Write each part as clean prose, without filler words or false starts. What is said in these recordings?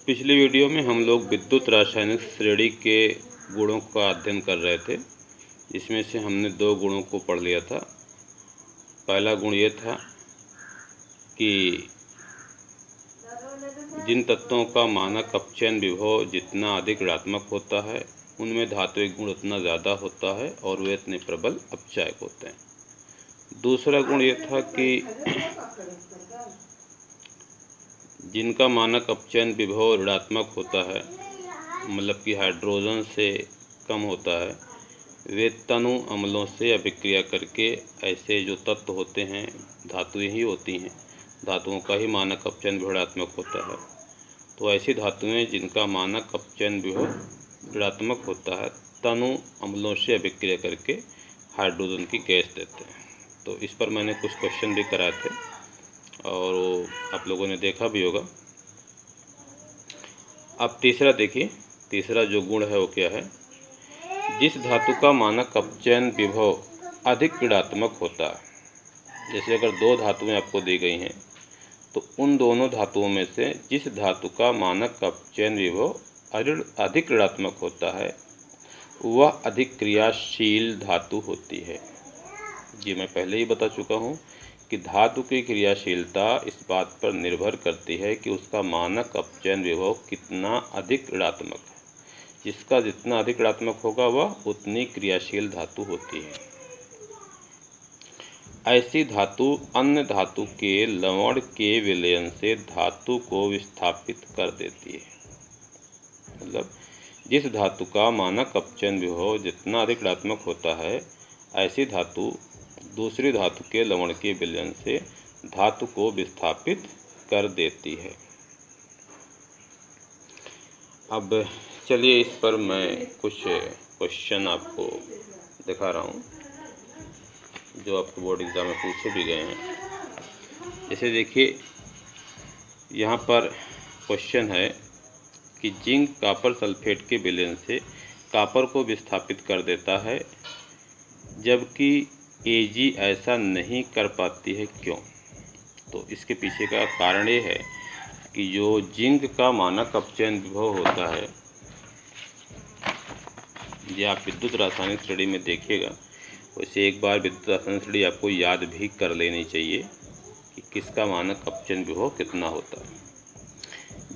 पिछली वीडियो में हम लोग विद्युत रासायनिक श्रेणी के गुणों का अध्ययन कर रहे थे, जिसमें से हमने दो गुणों को पढ़ लिया था। पहला गुण ये था कि जिन तत्वों का मानक अपचयन विभव जितना अधिक ऋणात्मक होता है, उनमें धात्विक गुण उतना ज़्यादा होता है और वे इतने प्रबल अपचायक होते हैं। दूसरा गुण ये था कि जिनका मानक अपचयन विभव ऋणात्मक होता है, मतलब कि हाइड्रोजन से कम होता है, वे तनु अम्लों से अभिक्रिया करके ऐसे जो तत्व होते हैं, धातुएं ही होती हैं, धातुओं का ही मानक अपचयन विभव ऋणात्मक होता है। तो ऐसी धातुएं जिनका मानक अपचयन विभव ऋणात्मक होता है, तनु अम्लों से अभिक्रिया करके हाइड्रोजन की गैस देते हैं। तो इस पर मैंने कुछ क्वेश्चन भी कराए थे और आप लोगों ने देखा भी होगा। अब तीसरा देखिए, तीसरा जो गुण है वो क्या है। जिस धातु का मानक अपचयन विभव अधिक ऋणात्मक होता है, जैसे अगर दो धातुएं आपको दी गई हैं, तो उन दोनों धातुओं में से जिस धातु का मानक अपचयन विभव अधिक ऋणात्मक होता है, वह अधिक क्रियाशील धातु होती है। ये मैं पहले ही बता चुका हूँ कि धातु की क्रियाशीलता इस बात पर निर्भर करती है कि उसका मानक अपचयन विभव कितना अधिक ऋणात्मक है। जिसका जितना अधिक ऋणात्मक होगा वह उतनी क्रियाशील धातु होती है। ऐसी धातु अन्य धातु के लवण के विलयन से धातु को विस्थापित कर देती है। मतलब जिस धातु का मानक अपचयन विभव जितना अधिक ऋणात्मक होता है, ऐसी धातु दूसरी धातु के लवण के विलयन से धातु को विस्थापित कर देती है। अब चलिए इस पर मैं कुछ क्वेश्चन आपको दिखा रहा हूँ जो आपके बोर्ड एग्जाम में पूछे भी गए हैं। जैसे देखिए, यहाँ पर क्वेश्चन है कि जिंक कॉपर सल्फेट के विलयन से कॉपर को विस्थापित कर देता है, जबकि Ag ऐसा नहीं कर पाती है, क्यों? तो इसके पीछे का कारण ये है कि जो जिंक का मानक अपचयन विभव होता है, ये आप विद्युत रासायनिक श्रेणी में देखिएगा। वैसे एक बार विद्युत रासायनिक श्रेणी आपको याद भी कर लेनी चाहिए कि किसका मानक अपचयन विभव कितना होता है।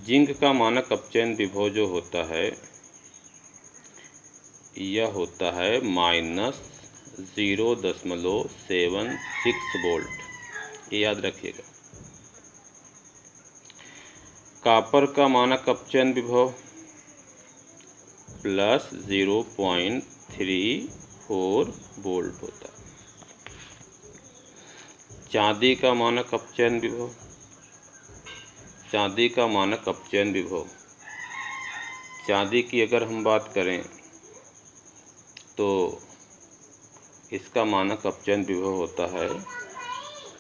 जिंक का मानक अपचयन विभव जो होता है, यह होता है -0.76 वोल्ट। ये याद रखिएगा। कॉपर का मानक अपचयन विभव +0.34 वोल्ट होता है। चांदी का मानक अपचयन विभव, चांदी का मानक अपचयन विभव, चांदी की अगर हम बात करें तो इसका मानक अपचयन विभव होता है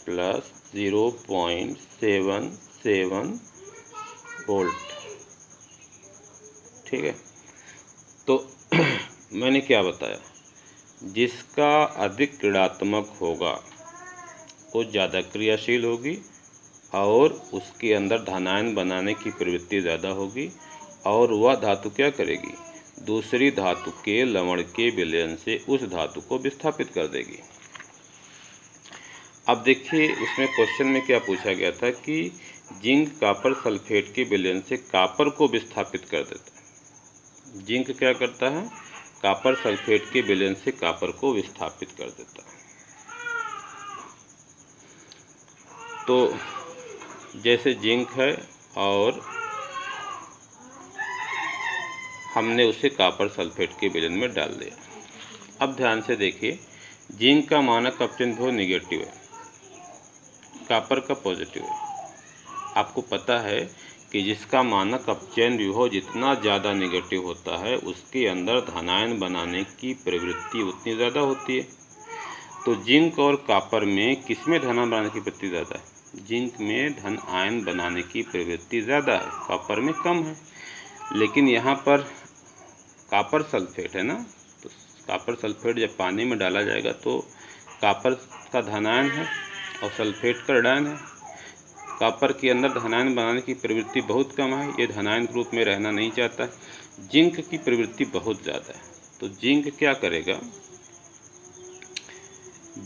+0.77 वोल्ट। ठीक है, तो मैंने क्या बताया, जिसका अधिक ऋणात्मक होगा वो ज़्यादा क्रियाशील होगी और उसके अंदर धनायन बनाने की प्रवृत्ति ज़्यादा होगी, और वह धातु क्या करेगी, दूसरी धातु के लवण के विलयन से उस धातु को विस्थापित कर देगी। अब देखिए, उसमें क्वेश्चन में क्या पूछा गया था कि जिंक कॉपर सल्फेट के विलयन से कॉपर को विस्थापित कर देता है। जिंक क्या करता है, कॉपर सल्फेट के विलयन से कॉपर को विस्थापित कर देता है। तो जैसे जिंक है और हमने उसे कॉपर सल्फेट के विलयन में डाल दिया। अब ध्यान से देखिए, जिंक का मानक अपचयन विभव निगेटिव है, कॉपर का पॉजिटिव है। आपको पता है कि जिसका मानक अपचयन विभव जितना ज़्यादा निगेटिव होता है, उसके अंदर धनायन बनाने की प्रवृत्ति उतनी ज़्यादा होती है। तो जिंक और कॉपर में किसमें धनायन बनाने की प्रवृत्ति ज़्यादा है? जिंक में धन आयन बनाने की प्रवृत्ति ज़्यादा है, कॉपर में कम है। लेकिन यहाँ पर कॉपर सल्फेट है ना, तो कॉपर सल्फेट जब पानी में डाला जाएगा तो कॉपर का धनायन है और सल्फेट का ऋणायन है। कॉपर के अंदर धनायन बनाने की प्रवृत्ति बहुत कम है, ये धनायन ग्रुप में रहना नहीं चाहता है। जिंक की प्रवृत्ति बहुत ज़्यादा है, तो जिंक क्या करेगा,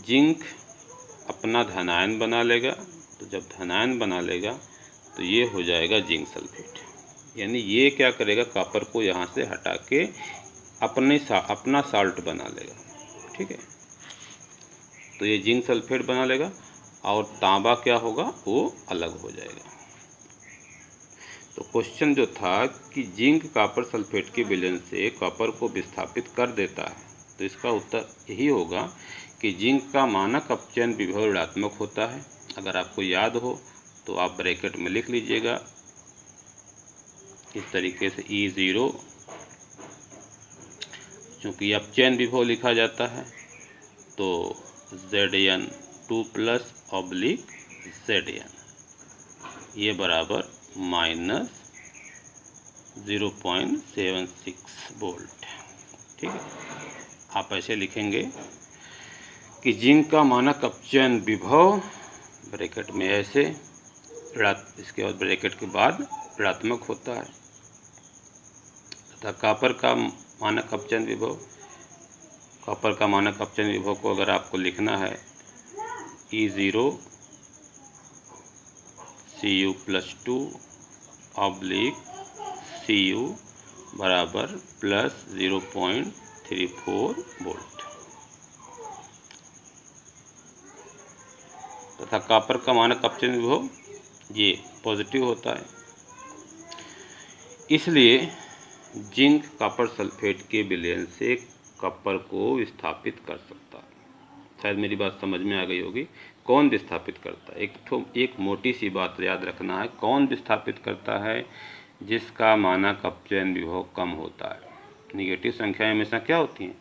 जिंक अपना धनायन बना लेगा। तो जब धनायन बना लेगा तो ये हो जाएगा जिंक सल्फेट, यानी ये क्या करेगा, कॉपर को यहाँ से हटा के अपना साल्ट बना लेगा। ठीक है, तो ये जिंक सल्फेट बना लेगा और तांबा क्या होगा, वो अलग हो जाएगा। तो क्वेश्चन जो था कि जिंक कॉपर सल्फेट के विलयन से कॉपर को विस्थापित कर देता है, तो इसका उत्तर यही होगा कि जिंक का मानक अपचयन विभव ऋणात्मक होता है। अगर आपको याद हो तो आप ब्रैकेट में लिख लीजिएगा इस तरीके से E0, चूँकि अपचयन विभव लिखा जाता है तो Zn2 प्लस ऑब्लिक Zn, ये बराबर -0.76 वोल्ट। ठीक है, आप ऐसे लिखेंगे कि जिंक का मानक अपचयन विभव ब्रैकेट में ऐसे इसके बाद ब्रैकेट के बाद ऋणात्मक होता है, तथा कॉपर का मानक अपचयन विभव, कॉपर का मानक अपचयन विभव को अगर आपको लिखना है E0 Cu+2 ऑब्लिक Cu बराबर +0.34 वोल्ट, तथा कॉपर का मानक अपचयन विभव ये पॉजिटिव होता है। इसलिए जिंक कॉपर सल्फेट के विलयन से कॉपर को विस्थापित कर सकता है। शायद मेरी बात समझ में आ गई होगी। कौन विस्थापित करता है, एक मोटी सी बात याद रखना है, कौन विस्थापित करता है, जिसका मानक अपचयन विभव कम होता है। निगेटिव संख्याएं हमेशा क्या होती हैं,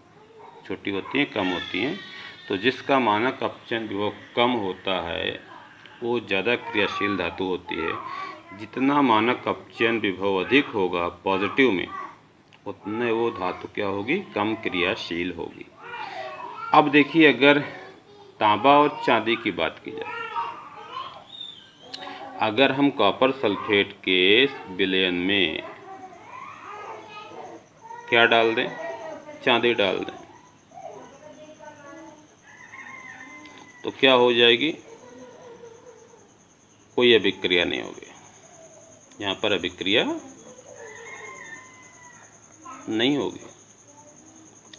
छोटी होती हैं, कम होती हैं। तो जिसका मानक अपचयन विभव कम होता है वो ज़्यादा क्रियाशील धातु होती है। जितना मानक अपचयन विभव अधिक होगा पॉजिटिव में, उतने वो धातु क्या होगी, कम क्रियाशील होगी। अब देखिए, अगर तांबा और चांदी की बात की जाए, अगर हम कॉपर सल्फेट के विलयन में क्या डाल दें, चांदी डाल दें, तो क्या हो जाएगी, कोई अभिक्रिया नहीं होगी। यहाँ पर अभिक्रिया नहीं होगी।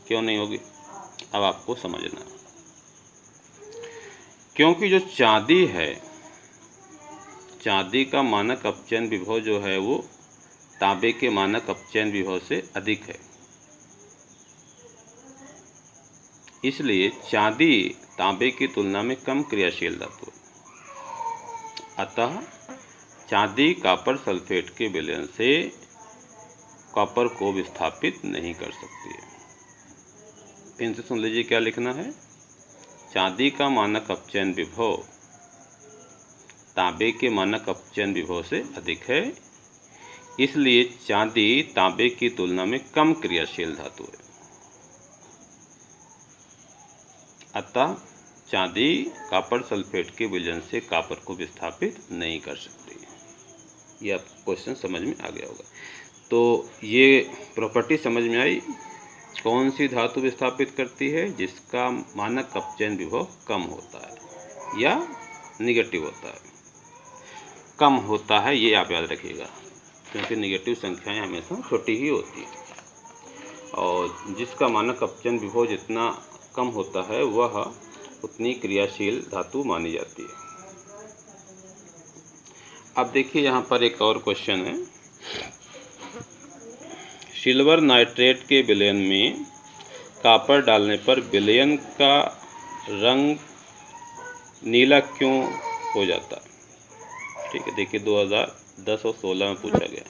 क्यों नहीं होगी, अब आपको समझना। क्योंकि जो चांदी है, चांदी का मानक अपचयन विभव जो है वो तांबे के मानक अपचयन विभव से अधिक है। इसलिए चांदी तांबे की तुलना में कम क्रियाशील धातु है। अतः चांदी कॉपर सल्फेट के विलयन से कॉपर को विस्थापित नहीं कर सकती है। फिर से सुन लीजिए क्या लिखना है, चांदी का मानक अपचयन विभव तांबे के मानक अपचयन विभव से अधिक है, इसलिए चांदी तांबे की तुलना में कम क्रियाशील धातु है। अतः चांदी कॉपर सल्फेट के विलयन से कॉपर को विस्थापित नहीं कर सकती। ये आपको क्वेश्चन समझ में आ गया होगा। तो ये प्रॉपर्टी समझ में आई, कौन सी धातु विस्थापित करती है, जिसका मानक अपचयन विभव कम होता है या निगेटिव होता है। कम होता है, ये आप याद रखिएगा, क्योंकि निगेटिव संख्याएं हमेशा छोटी ही होती हैं, और जिसका मानक अपचयन विभव जितना कम होता है वह उतनी क्रियाशील धातु मानी जाती है। अब देखिए यहाँ पर एक और क्वेश्चन है, सिल्वर नाइट्रेट के विलयन में कॉपर डालने पर विलयन का रंग नीला क्यों हो जाता है। ठीक है, देखिए 2010 और 16 में पूछा गया,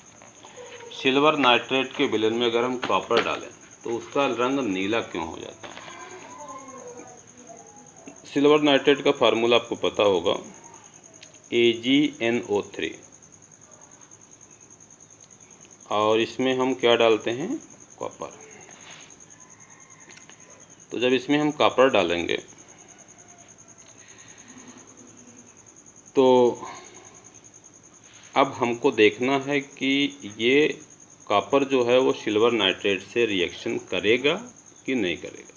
सिल्वर नाइट्रेट के विलयन में अगर हम कॉपर डालें तो उसका रंग नीला क्यों हो जाता है। सिल्वर नाइट्रेट का फार्मूला आपको पता होगा, AgNO3, और इसमें हम क्या डालते हैं, कॉपर। तो जब इसमें हम कॉपर डालेंगे तो अब हमको देखना है कि ये कॉपर जो है वो सिल्वर नाइट्रेट से रिएक्शन करेगा कि नहीं करेगा।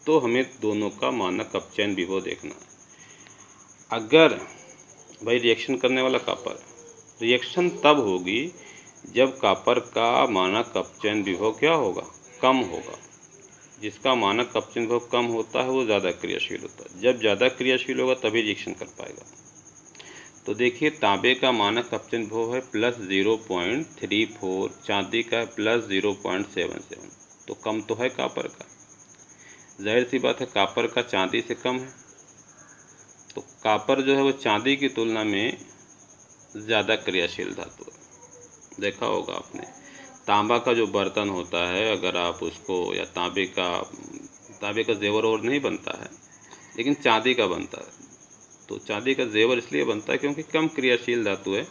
तो हमें दोनों का मानक अपचयन विभव देखना है। अगर भाई रिएक्शन करने वाला कॉपर, रिएक्शन तब होगी जब कॉपर का मानक अपचयन विभव क्या होगा, कम होगा। जिसका मानक अपचयन विभव कम होता है वो ज़्यादा क्रियाशील होता है। जब ज़्यादा क्रियाशील होगा तभी रिएक्शन कर पाएगा। तो देखिए तांबे का मानक अपचयन विभव है +0.34, चांदी का +0.77। तो कम तो है कॉपर का, जाहिर सी बात है कॉपर का चांदी से कम है। तो कॉपर जो है वो चांदी की तुलना में ज़्यादा क्रियाशील धातु है। देखा होगा आपने, तांबा का जो बर्तन होता है अगर आप उसको, या तांबे का जेवर और नहीं बनता है, लेकिन चांदी का बनता है। तो चांदी का जेवर इसलिए बनता है क्योंकि कम क्रियाशील धातु है,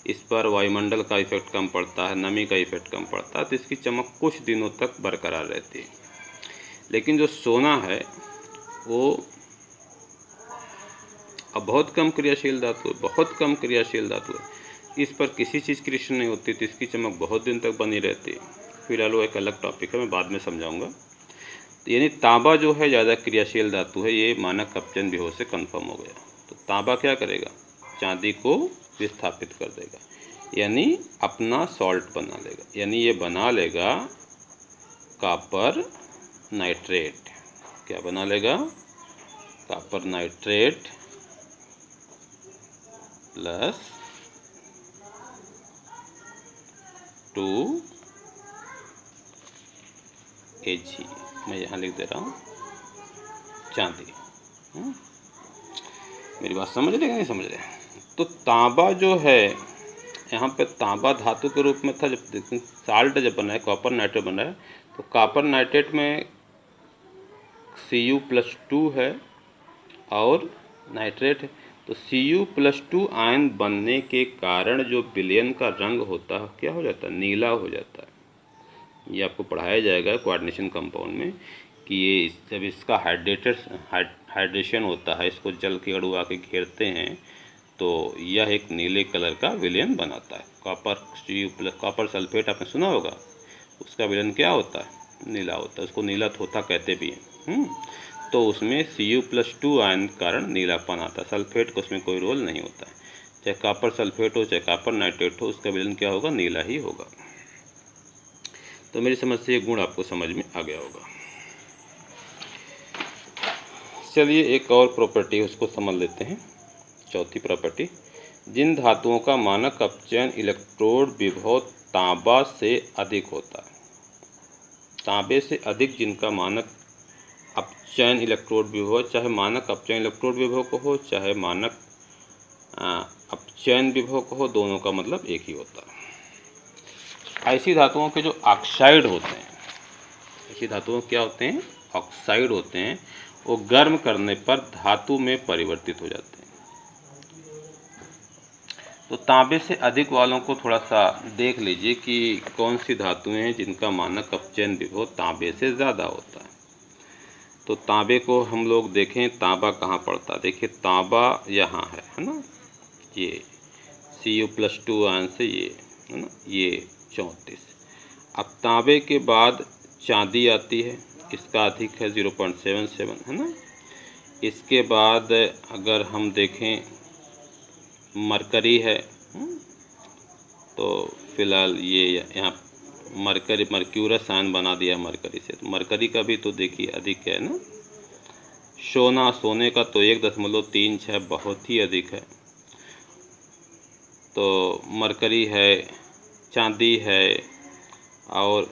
इस पर वायुमंडल का इफेक्ट कम पड़ता है, नमी का इफेक्ट कम पड़ता है, तो इसकी चमक कुछ दिनों तक बरकरार रहती है। लेकिन जो सोना है वो अब बहुत कम क्रियाशील धातु है, बहुत कम क्रियाशील धातु है। इस पर किसी चीज़ की रिएक्शन नहीं होती तो इसकी चमक बहुत दिन तक बनी रहती है। फिलहाल वो एक अलग टॉपिक है, मैं बाद में समझाऊंगा। तो यानी तांबा जो है ज़्यादा क्रियाशील धातु है, ये मानक अपचयन विभव से कन्फर्म हो गया। तो तांबा क्या करेगा, चांदी को विस्थापित कर देगा, यानी अपना सॉल्ट बना लेगा, यानी ये बना लेगा कॉपर नाइट्रेट। क्या बना लेगा, कॉपर नाइट्रेट प्लस 2 Ag। मैं यहाँ लिख दे रहा हूँ चांदी। मेरी बात समझ रहे कि नहीं समझ रहे। तो तांबा जो है यहाँ पे तांबा धातु के रूप में था, जब साल्ट जब बना है, कॉपर नाइट्रेट बना है, तो कॉपर नाइट्रेट में Cu+2 है और नाइट्रेट है। तो Cu+2 आयन बनने के कारण जो विलयन का रंग होता है क्या हो जाता है, नीला हो जाता है। ये आपको पढ़ाया जाएगा कोऑर्डिनेशन कंपाउंड में कि ये जब इसका हाइड्रेशन होता है, इसको जल के अणु आके घेरते हैं, तो यह एक नीले कलर का विलयन बनाता है। कॉपर सल्फेट आपने सुना होगा, उसका विलयन क्या होता है, नीला होता है, उसको नीला थोथा कहते भी हैं। तो उसमें Cu+2 आयन के कारण नीलापन आता है। सल्फेट को उसमें कोई रोल नहीं होता है, चाहे कॉपर सल्फेट हो चाहे कॉपर नाइट्रेट हो, उसका विलयन क्या होगा, नीला ही होगा। तो मेरी समझ से ये गुण आपको समझ में आ गया होगा। चलिए एक और प्रॉपर्टी उसको समझ लेते हैं, चौथी प्रॉपर्टी। जिन धातुओं का मानक अपचयन इलेक्ट्रोड विभव तांबा से अधिक होता है, तांबे से अधिक जिनका मानक अपचयन इलेक्ट्रोड विभव, चाहे मानक अपचयन इलेक्ट्रोड विभव को हो चाहे मानक अपचयन विभव को हो, दोनों का मतलब एक ही होता है। ऐसी धातुओं के जो ऑक्साइड होते हैं, ऐसी धातुओं क्या होते हैं, ऑक्साइड होते हैं, वो गर्म करने पर धातु में परिवर्तित हो जाते हैं। तो तांबे से अधिक वालों को थोड़ा सा देख लीजिए कि कौन सी धातुएं हैं जिनका मानक अपचयन विभव तांबे से ज़्यादा होता है। तो तांबे को हम लोग देखें, तांबा कहाँ पड़ता है, देखिए तांबा यहाँ है ना, ये Cu+2 आयन से ये है ना, ये 34। अब तांबे के बाद चांदी आती है, इसका अधिक है 0.77 है ना। इसके बाद अगर हम देखें मरकरी है, तो फिलहाल ये यहाँ मर्क्यूरस आयन बना दिया मरकरी से, तो मरकरी का भी तो देखिए अधिक है ना। सोने का तो 1.36 बहुत ही अधिक है। तो मरकरी है, चांदी है और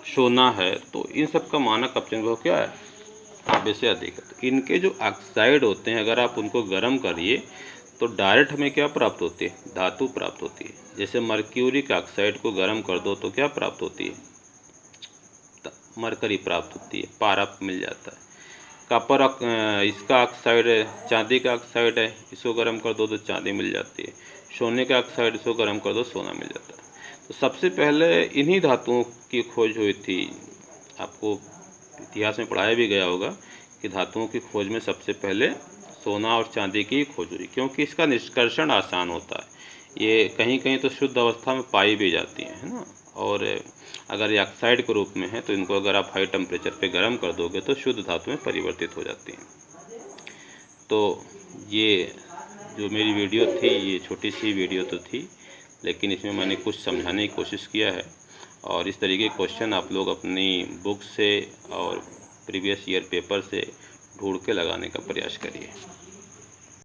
सोना है, तो इन सब का मानक अपचयन विभव क्या है, तांबे से अधिक है। तो इनके जो ऑक्साइड होते हैं अगर आप उनको गर्म करिए तो डायरेक्ट हमें क्या प्राप्त होती है, धातु प्राप्त होती है। जैसे मर्क्यूरिक ऑक्साइड को गर्म कर दो तो क्या प्राप्त होती है, मरकरी प्राप्त होती है, पारा मिल जाता है। कॉपर इसका ऑक्साइड है, चांदी का ऑक्साइड है, इसको गर्म कर दो तो चांदी मिल जाती है। सोने का ऑक्साइड, इसको गर्म कर दो सोना मिल जाता है। तो सबसे पहले इन्हीं धातुओं की खोज हुई थी। आपको इतिहास में पढ़ाया भी गया होगा कि धातुओं की खोज में सबसे पहले सोना और चांदी की खोज हुई, क्योंकि इसका निष्कर्षण आसान होता है। ये कहीं कहीं तो शुद्ध अवस्था में पाई भी जाती है ना। और अगर ये ऑक्साइड के रूप में है तो इनको अगर आप हाई टेम्परेचर पे गर्म कर दोगे तो शुद्ध धातु में परिवर्तित हो जाती हैं। तो ये जो मेरी वीडियो थी, ये छोटी सी वीडियो तो थी, लेकिन इसमें मैंने कुछ समझाने की कोशिश किया है। और इस तरीके के क्वेश्चन आप लोग अपनी बुक से और प्रीवियस ईयर पेपर से ढूंढ के लगाने का प्रयास करिए।